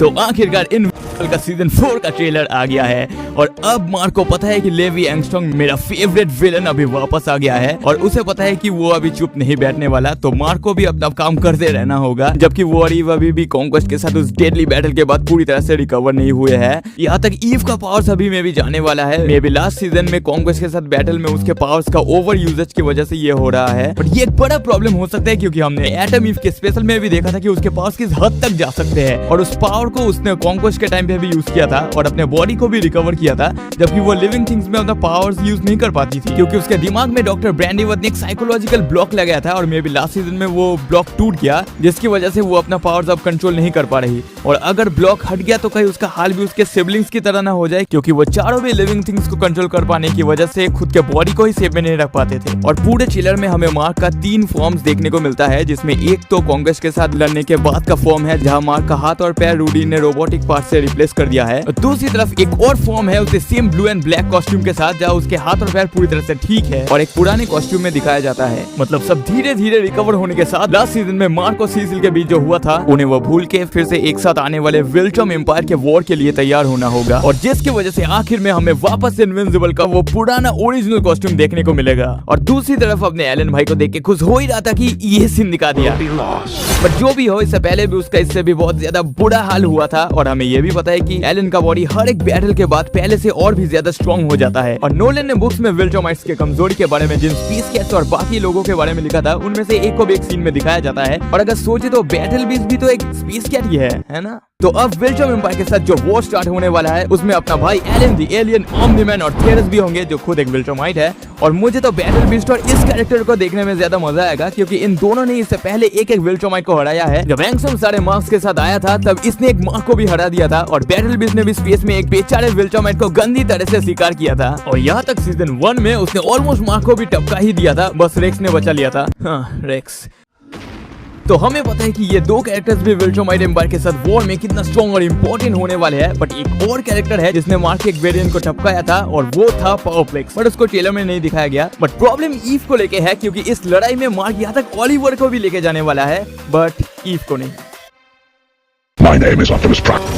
तो आखिरकार इन का सीजन 4 का ट्रेलर आ गया है और अब मार्क को पता है कि लेवी एंगस्ट्रॉन्ग मेरा फेवरेट विलन अभी वापस आ गया है और उसे पता है कि वो अभी चुप नहीं बैठने वाला। तो मार्क को भी अपना काम करते रहना होगा, जबकि वो और ईव अभी भी कॉन्क्वेस्ट के साथ उस डेडली बैटल के बाद पूरी तरह से रिकवर नहीं हुए हैं। यहाँ तक ईव का पावर्स अभी में भी जाने वाला है। मे बी लास्ट सीजन में कॉन्क्वेस्ट के साथ बैटल में उसके पावर्स का ओवर यूजेज की वजह से ये हो रहा है, बट ये एक बड़ा प्रॉब्लम हो सकता है क्योंकि हमने एटम ईव के स्पेशल में भी देखा था कि उसके पावर्स किस हद तक जा सकते हैं और उस पावर को उसने कॉन्क्वेस्ट के टाइम पे भी यूज किया था और अपने बॉडी को भी रिकवर किया था, जबकि वो लिविंग थिंग्स में अपना पावर्स यूज नहीं कर पाती थी क्योंकि उसके दिमाग में डॉक्टर ब्रैंडीवर्थ ने एक साइकोलॉजिकल ब्लॉक लगाया था और मे बी लास्ट सीजन में वो ब्लॉक टूट गया, जिसकी वजह से वो अपना पावर्स अब कंट्रोल नहीं कर पा रही। और अगर ब्लॉक हट गया तो कहीं उसका हाल भी उसके सिबलिंग्स की तरह ना हो जाए, क्योंकि वो चारों भी लिविंग थिंग्स को कंट्रोल कर पाने की वजह से खुद के बॉडी को ही सेफ में नहीं रख पाते थे। और पूरे ट्रेलर में हमें मार्क का 3 फॉर्म्स देखने को मिलता है, जिसमें एक तो कॉन्क्वेस्ट के साथ लड़ने के बाद का फॉर्म है जहां मार्क का हाथ और पैर रूडी ने रोबोटिक पार्ट से रिप्लेस कर दिया है। दूसरी तरफ एक और फॉर्म है उसे same blue and black costume के साथ जहां उसके हाथ और पैर पूरी तरह से ठीक है और एक पुराने कॉस्ट्यूम में दिखाया जाता है। मतलब सब धीरे धीरे रिकवर होने के साथ लास्ट सीजन में मार्क और सीसिल के बीच जो हुआ था उन्हें वो भूल के फिर से एक साथ आने वाले विल्ट्रम एम्पायर के वॉर के लिए तैयार होना होगा और जिसकी वजह से आखिर में हमें वापस इनविंसिबल का वो पुराना ओरिजिनल कॉस्ट्यूम देखने को मिलेगा। और दूसरी तरफ अपने एलन भाई को देख के खुश हो ही रहा था कि ये सीन दिखा दिया, बट जो भी हो इससे पहले भी उसका इससे भी बहुत ज्यादा बुरा हाल हुआ था और हमें ये भी पता है कि एलन का बॉडी हर एक बैटल के बाद पहले से और भी ज्यादा स्ट्रॉन्ग हो जाता है। और नोलन ने बुक्स में विल्ट्रमाइट्स के कमजोरी के बारे में जिन स्पेस कैट्स और बाकी लोगों के बारे में लिखा था उनमें से एक को भी एक सीन में दिखाया जाता है। और अगर सोचे तो बैटल बीस्ट भी तो एक स्पेस कैट ही है ना। तो अब विल्ट्रम एम्पायर के साथ जो वॉर स्टार्ट होने वाला है उसमें अपना भाई एलन द एलियन, ओमनी-मैन और थेरस भी होंगे जो खुद एक विल्ट्रमाइट है। और मुझे तो बैटल बीस्ट और इस कैरेक्टर को देखने में ज्यादा मजा आएगा क्योंकि इन दोनों ने इससे पहले एक विल्ट्रमाइट को हराया है। जब हैंगसम सारे मार्क्स के साथ आया था तब इसने एक मार्क को भी हरा दिया था और बैटल बीस्ट ने भी स्पेस में एक बेचारे विल्ट्रमाइट को गंदी तरह से शिकार किया था। और यहाँ तक सीजन 1 में उसने ऑलमोस्ट मार्क को भी टपका ही दिया था, बस रेक्स ने बचा लिया था। हाँ, रेक्स। तो हमें पता है कि ये दो कैरेक्टर्स भी विल्ट्रमाइट एम्पायर के साथ वॉर में कितना स्ट्रॉन्ग और इम्पोर्टेंट होने वाले हैं। बट एक और कैरेक्टर है जिसने मार्क के एक वेरिएंट को टपकाया था और वो था पावरफ्लेक्स, बट उसको ट्रेलर में नहीं दिखाया गया। बट प्रॉब्लम ईव को लेके है क्योंकि इस लड़ाई में मार्क यहाँ तक ओलिवर को भी लेके जाने वाला है, बट ईव को नहीं। My name is Optimus Prime.